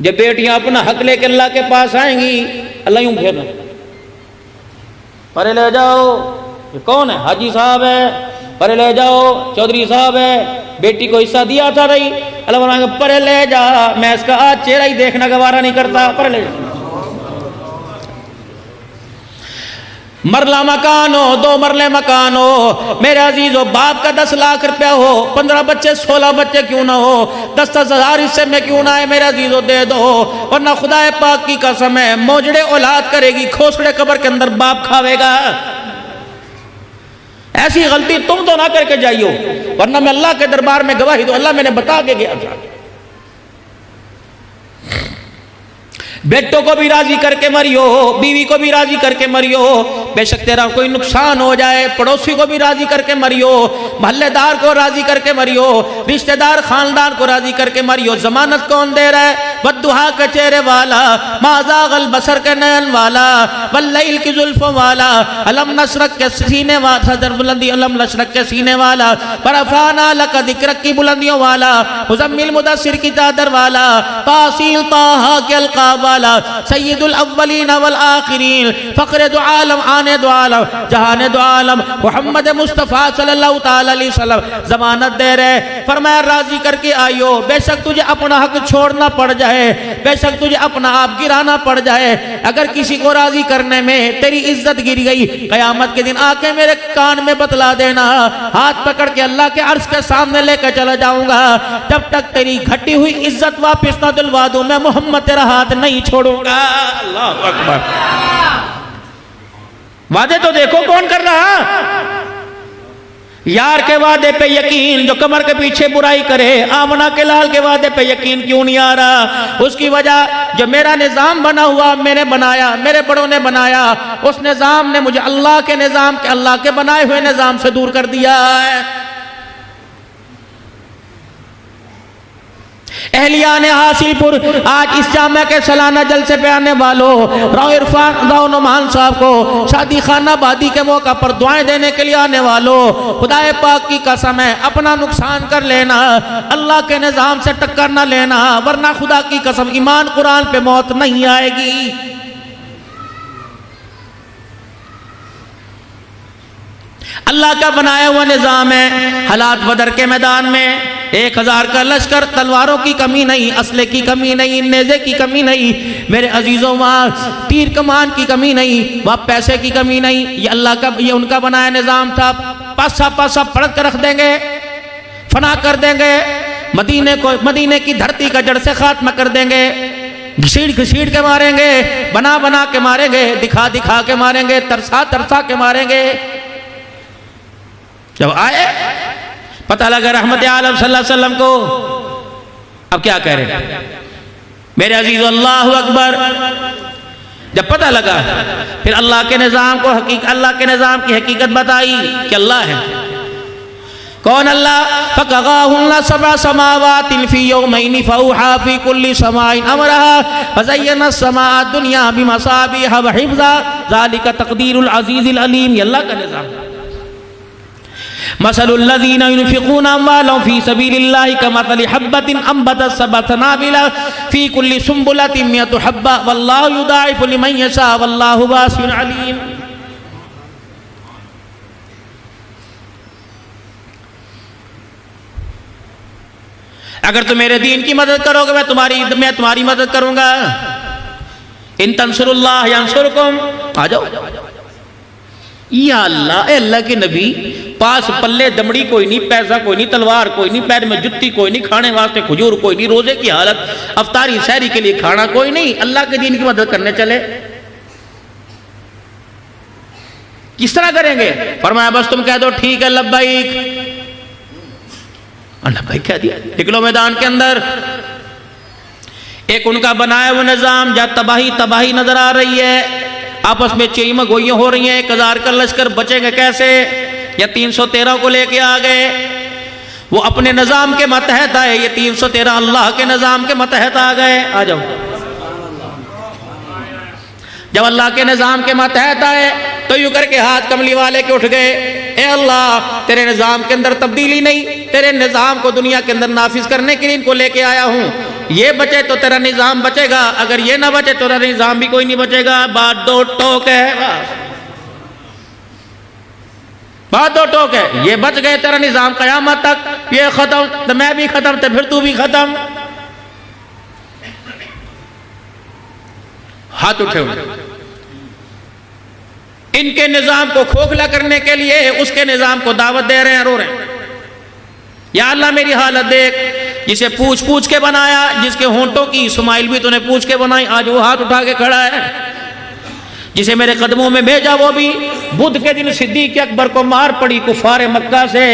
جب بیٹیاں اپنا حق لے کے اللہ کے پاس آئیں گی، اللہ یوں پھیرنا، پرے لے جاؤ، یہ کون ہے؟ حاجی صاحب ہے، پرے لے جاؤ، چودھری صاحب ہے، بیٹی کو حصہ دیا تھا رہی، اللہ فرمائے گا پرے لے جا، میں اس کا آج چہرہ ہی دیکھنا گوارا نہیں کرتا، پرے لے جا۔ مرلہ مکان ہو، 2 مرلے مکان ہو، میرے عزیزو، باپ کا 10 لاکھ روپیہ ہو، 15 بچے 16 بچے کیوں نہ ہو، 10 ہزار حصے میں کیوں نہ ہے، میرے عزیزو دے دو، ورنہ خدا پاک کی قسم ہے موجڑے اولاد کرے گی، کھوسڑے قبر کے اندر باپ کھاوے گا۔ ایسی غلطی تم تو نہ کر کے جائیو، ورنہ میں اللہ کے دربار میں گواہی دو، اللہ میں نے بتا کے گیا تھا۔ بیٹوں کو بھی راضی کر کے مریو، بیوی کو بھی راضی کر کے مریو، بے شک تیرا کوئی نقصان ہو جائے، پڑوسی کو بھی راضی کر کے مریو، محلے دار کو راضی کر کے مریو، رشتہ دار خاندان کو راضی کر کے مریو۔ ضمانت کون دے رہا ہے؟ والضحیٰ کے چہرے والا، ما زاغ البصر کے نین والا، واللیل کی زلفوں والا، علم نشرک کے سینے والا، صدر بلندی علم نشرک کے سینے والا، برفعنا لک ذکرک کی بلندیوں والا، مزمل مدثر کی چادر والا، تاصیل طٰہٰ کے القاب والا، سید الاولین والآخرین، فخر دو عالم، آنے دو عالم، جہانے دو عالم، محمد مصطفیٰ صلی اللہ تعالی علیہ وسلم ضمانت دے رہے، فرمایا راضی کر کے آئیو، بے شک تجھے اپنا حق چھوڑنا پڑ جائے، بے شک تجھے اپنا آپ گرانا پڑ جائے، اگر کسی کو راضی کرنے میں تیری عزت گر گئی، قیامت کے دن آ کے میرے کان میں بتلا دینا، ہاتھ پکڑ کے اللہ کے عرش کے سامنے لے کے چلا جاؤں گا، جب تک تیری گھٹی ہوئی عزت واپس نہ دلوا دوں میں محمد تیرا ہاتھ نہیں چھوڑوں گا۔ اللہ اکبر، وعدے تو دیکھو کون کر رہا، یار کے وعدے پہ یقین، جو کمر کے پیچھے برائی کرے، آمنہ کے لال کے وعدے پہ یقین کیوں نہیں آ رہا؟ اس کی وجہ جو میرا نظام بنا ہوا، میں نے بنایا، میرے بڑوں نے بنایا، اس نظام نے مجھے اللہ کے نظام کے، اللہ کے بنائے ہوئے نظام سے دور کر دیا ہے۔ اہلیان حاصل پور آج اس جامعہ کے سالانہ جلسے پہ آنے والوں، راؤ عرفان راؤ نعمان صاحب کو شادی خانہ بادی کے موقع پر دعائیں دینے کے لیے آنے والوں، خدا پاک کی قسم ہے اپنا نقصان کر لینا، اللہ کے نظام سے ٹکر نہ لینا، ورنہ خدا کی قسم ایمان قرآن پہ موت نہیں آئے گی۔ اللہ کا بنایا ہوا نظام ہے۔ حالات بدر کے میدان میں 1000 کا لشکر، تلواروں کی کمی نہیں، اسلحے کی کمی نہیں، نیزے کی کمی نہیں، میرے عزیزوں، وہاں تیر کمان کی کمی نہیں، وہاں پیسے کی کمی نہیں، یہ اللہ کا، یہ ان کا بنایا نظام تھا۔ پاسا پاسا پڑھ کر رکھ دیں گے، فنا کر دیں گے، مدینے کی دھرتی کا جڑ سے خاتمہ کر دیں گے، گھسیڑ گھسیڑ کے ماریں گے، بنا بنا کے ماریں گے، دکھا دکھا کے ماریں گے، ترسا ترسا کے ماریں گے۔ جب آئے پتہ لگا رحمت عالم صلی اللہ علیہ وسلم کو، اب کیا کہہ رہے ہیں میرے عزیز؟ اللہ اکبر۔ جب پتہ لگا پھر اللہ کے نظام کو، اللہ کے نظام کی حقیقت بتائی کہ اللہ ہے۔ کون اللہ؟ فَقَغَاهُنَّ سَبْعَ سَمَاوَاتٍ فِي يَوْمَيْنِ فَأَوْحَىٰ فِي كُلِّ سَمَاءٍ أَمْرَهَا وَزَيَّنَ السَّمَاءَ الدُّنْيَا بِمَصَابِيحَ وَحِفْظًا ذَلِكَ تَقْدِيرُ الْعَزِيزِ الْعَلِيمِ۔ یہ اللہ کا نظام۔ مثل الذين ينفقون اموالهم في سبيل الله كمثل حبة انبتت 7 سنابل في كل سنبلة 100 حبة والله يضاعف لمن يشاء والله واسع عليم۔ اگر تم میرے دین کی مدد کرو گے میں تمہاری مدد کروں گا۔ ان تنصروا اللہ ینصرکم، آ جاؤ۔ یا اللہ، اے اللہ کے نبی، پاس پلے دمڑی کوئی نہیں، پیسہ کوئی نہیں، تلوار کوئی نہیں، پیر میں جتی کوئی نہیں، کھانے واسطے کھجور کوئی نہیں، روزے کی حالت افطاری سحری کے لیے کھانا کوئی نہیں، اللہ کے دین کی مدد کرنے چلے، کس طرح کریں گے؟ فرمایا بس تم کہہ دو ٹھیک ہے لبیک، لبیک کہہ دیا، نکلو میدان کے اندر۔ ایک ان کا بنایا وہ نظام جہاں تباہی نظر آ رہی ہے، آپس میں چیمہ گوئیاں ہو رہی ہیں، 1000 کا لشکر بچیں گے کیسے؟ یا 313 کو لے کے آگئے، وہ اپنے نظام کے ماتحت آئے، یہ 313 اللہ کے نظام کے ماتحت آگئے۔ آ جاؤ۔ جب اللہ کے نظام کے ماتحت آئے تو یوں کر کے ہاتھ کملی والے کے اٹھ گئے، اے اللہ تیرے نظام کے اندر تبدیلی نہیں، تیرے نظام کو دنیا کے اندر نافذ کرنے کے لیے ان کو لے کے آیا ہوں، یہ بچے تو تیرا نظام بچے گا، اگر یہ نہ بچے تو تیرا نظام بھی کوئی نہیں بچے گا. بات دو ٹوک ہے، بات دو ٹوک ہے. یہ بچ گئے تیرا نظام قیامت تک، یہ ختم تو میں بھی ختم تو پھر تو بھی ختم. ہاتھ اٹھے ہوئے ان کے نظام کو کھوکھلا کرنے کے لیے اس کے نظام کو دعوت دے رہے ہیں، رو رہے ہیں. یا اللہ میری حالت دیکھ، جسے پوچھ پوچھ کے بنایا، جس کے ہونٹوں کی اسماعیل بھی تو نے پوچھ کے بنائی، آج وہ ہاتھ اٹھا کے کھڑا ہے. جسے میرے قدموں میں بھیجا وہ بھی بدھ کے دن صدیق اکبر کو مار پڑی کفار مکہ سے.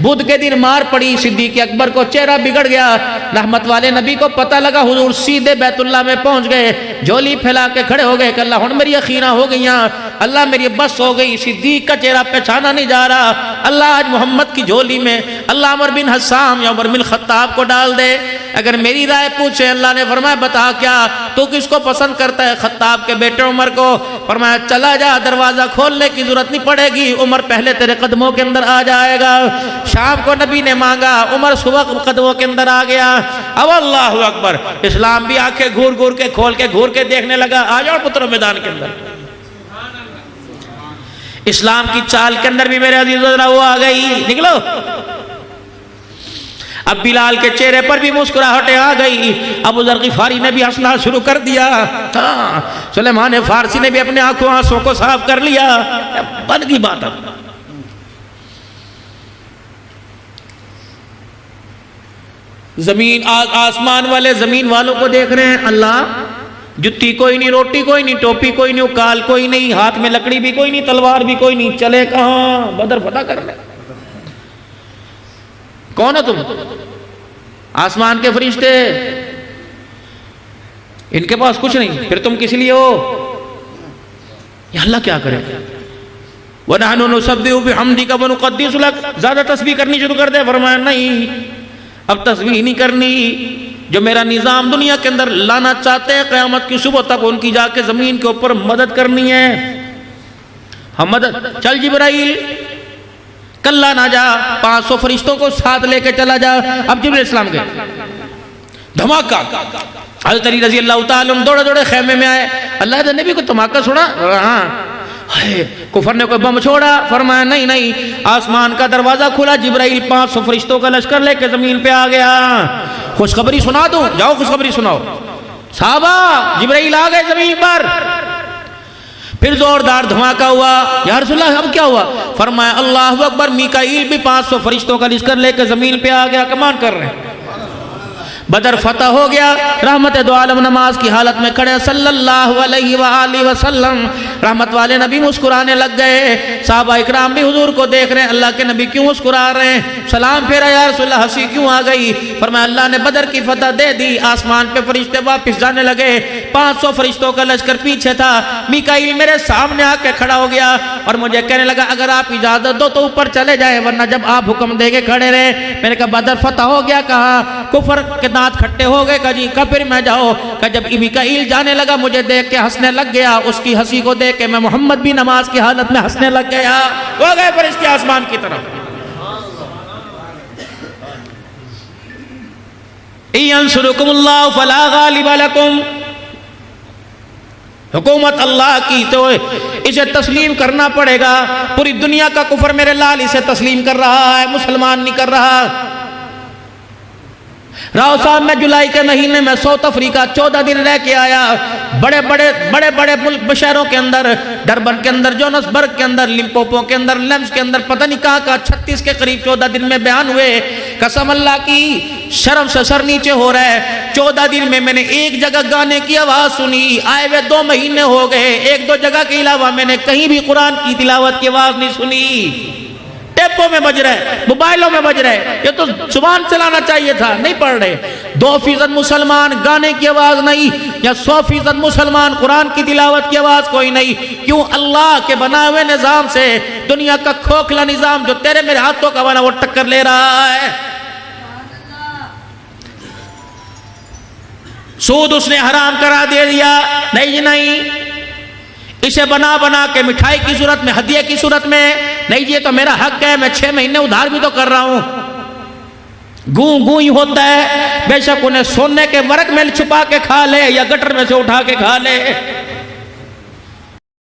بدھ کے دن مار پڑی صدیق اکبر کو، چہرہ بگڑ گیا. رحمت والے نبی کو پتہ لگا، حضور سیدھے بیت اللہ میں پہنچ گئے، جھولی پھیلا کے کھڑے ہو گئے کہ اللہ ہن میری اخیراں ہو گئیاں، اللہ میری بس ہو گئی. صدیق کا چہرہ پہچانا نہیں جا رہا. اللہ آج محمد کی جھولی میں اللہ عمر بن حسام یا عمر بن خطاب کو ڈال دے. اگر میری رائے پوچھے، اللہ نے فرمایا بتا کیا تو کس کو پسند کرتا ہے؟ خطاب کے بیٹے عمر کو. فرمایا چلا جا، دروازہ کھولنے کی ضرورت نہیں پڑے گی، عمر پہلے تیرے قدموں کے اندر آ جائے گا. شام کو نبی نے مانگا، عمر صبح قدموں کے اندر آ گیا. اب اللہ اکبر، اسلام بھی آنکھیں گھور گھور کے کھول کے گھور کے دیکھنے لگا. آ جاؤ پتروں میدان کے اندر. اسلام کی چال کے اندر بھی میرے عزیز ذرا وہ آ گئی، نکلو. اب بلال کے چہرے پر بھی مسکراہٹیں آ گئی. ابو ذر غفاری نے بھی ہنسنا شروع کر دیا. سلیمان فارسی نے بھی اپنے آنسوں کو صاف کر لیا. بن کی بات. اب زمین آسمان والے زمین والوں کو دیکھ رہے ہیں. اللہ جتی کوئی نہیں، روٹی کوئی نہیں، ٹوپی کوئی نہیں، کال کوئی نہیں، ہاتھ میں لکڑی بھی کوئی نہیں، تلوار بھی کوئی نہیں، چلے کہاں؟ بدر فتح کرنے. کون ہو تم؟ آسمان کے فرشتے. ان کے پاس کچھ نہیں، پھر تم کس لیے ہو؟ یا اللہ کیا کرے؟ وَنَحْنُ نُسَبِّحُ بِحَمْدِكَ وَنُقَدِّسُ لَكَ. زیادہ تسبیح کرنی شروع کر دے. فرمایا نہیں، اب تسبیح نہیں کرنی. جو میرا نظام دنیا کے اندر لانا چاہتے ہیں قیامت کی صبح تک ان کی جا کے زمین کے اوپر مدد کرنی ہے. ہم مدد. چل جبرائیل کلہ نہ جا، 500 فرشتوں کو ساتھ لے کے چلا جا. اب جبرائیل السلام گئے، دھماکہ. حضرت علی رضی اللہ تعالیٰ دوڑے دوڑے خیمے میں آئے. اللہ کے نبی کو دھماکہ سنا؟ ہاں. کفر نے کوئی بم چھوڑا؟ فرمایا نہیں نہیں. آسمان کا دروازہ کھلا، جبرائیل 500 فرشتوں کا لشکر لے کے زمین پہ آ گیا. خوشخبری سنا دوں؟ جاؤ خوشخبری سناؤ. صحابہ جبرائیل آ گئے زمین پر. پھر زوردار دھماکہ ہوا. یا رسول اللہ اب کیا ہوا؟ فرمایا اللہ اکبر، میکائیل بھی 500 فرشتوں کا لشکر لے کے زمین پہ آ گیا. کمان کر رہے ہیں. بدر فتح ہو گیا. رحمت دو عالم نماز کی حالت میں کھڑے صلی اللہ علیہ وآلہ وسلم. رحمت والے نبی مسکرانے لگ گئے. صحابہ اکرام بھی حضور کو دیکھ رہے ہیں، اللہ کے نبی کیوں مسکرا رہے ہیں؟ سلام پھیرا، یا رسول اللہ ہنسی کیوں آ گئی؟ فرمایا اللہ نے بدر کی فتح دے دی. آسمان پہ فرشتے واپس جانے لگے. 500 فرشتوں کا لشکر پیچھے تھا. میکائیل میرے سامنے آ کے کھڑا ہو گیا اور مجھے کہنے لگا اگر آپ اجازت دو تو اوپر چلے جائیں، ورنہ جب آپ حکم دے کے کھڑے رہے. میں نے کہا بدر فتح ہو گیا. کہا کفر کے دانت کھٹے ہو گئے. کہا جی. کہا پھر میں جاؤ. کہ جب میکائیل جانے لگا مجھے دیکھ کے ہنسنے لگ گیا. اس کی ہنسی کو دیکھ کے میں محمد بھی نماز کی حالت میں ہنسنے لگ گیا. ہو گئے فرشتے آسمان کی طرف. يَنْصُرُكُمُ اللَّهُ فَلَا غَالِبَ لَكُمْ. حکومت اللہ کی تو اسے تسلیم کرنا پڑے گا. پوری دنیا کا کفر میرے لال اسے تسلیم کر رہا ہے، مسلمان نہیں کر رہا. راؤ صاحب میں جولائی کے مہینے میں ساؤتھ افریقہ 14 دن رہ کے آیا. بڑے بڑے ملک شہروں کے اندر، ڈربن کے اندر، جونسبرگ کے اندر، لمپوپو کے اندر، لیمس کے اندر، پتہ نہیں کہاں 36 کے قریب 14 دن میں بیان ہوئے. قسم اللہ کی شرم سے سر نیچے ہو رہا ہے. 14 دن میں نے ایک جگہ گانے کی آواز سنی. آئے ہوئے 2 مہینے ہو گئے، 1-2 جگہ کے علاوہ میں نے کہیں بھی قرآن کی تلاوت کی آواز نہیں سنی. ٹیپوں میں بج رہے، موبائلوں میں بج رہے. یہ تو زبان چلانا چاہیے تھا، نہیں پڑھ رہے. 2% مسلمان گانے کی آواز نہیں، یا 100% مسلمان قرآن کی تلاوت کی آواز کوئی نہیں. کیوں؟ اللہ کے بنائے ہوئے نظام سے دنیا کا کھوکھلا نظام جو تیرے میرے ہاتھوں کا بنا وہ ٹکر لے رہا ہے. سود اس نے حرام کرا دے دیا. نہیں جی نہیں، اسے بنا کے مٹھائی کی صورت میں، ہدیے کی صورت میں. نہیں جی یہ تو میرا حق ہے، میں 6 مہینے ادھار بھی تو کر رہا ہوں. گوں گوں ہی ہوتا ہے، بے شک انہیں سونے کے ورق میں چھپا کے کھا لے یا گٹر میں سے اٹھا کے کھا لے،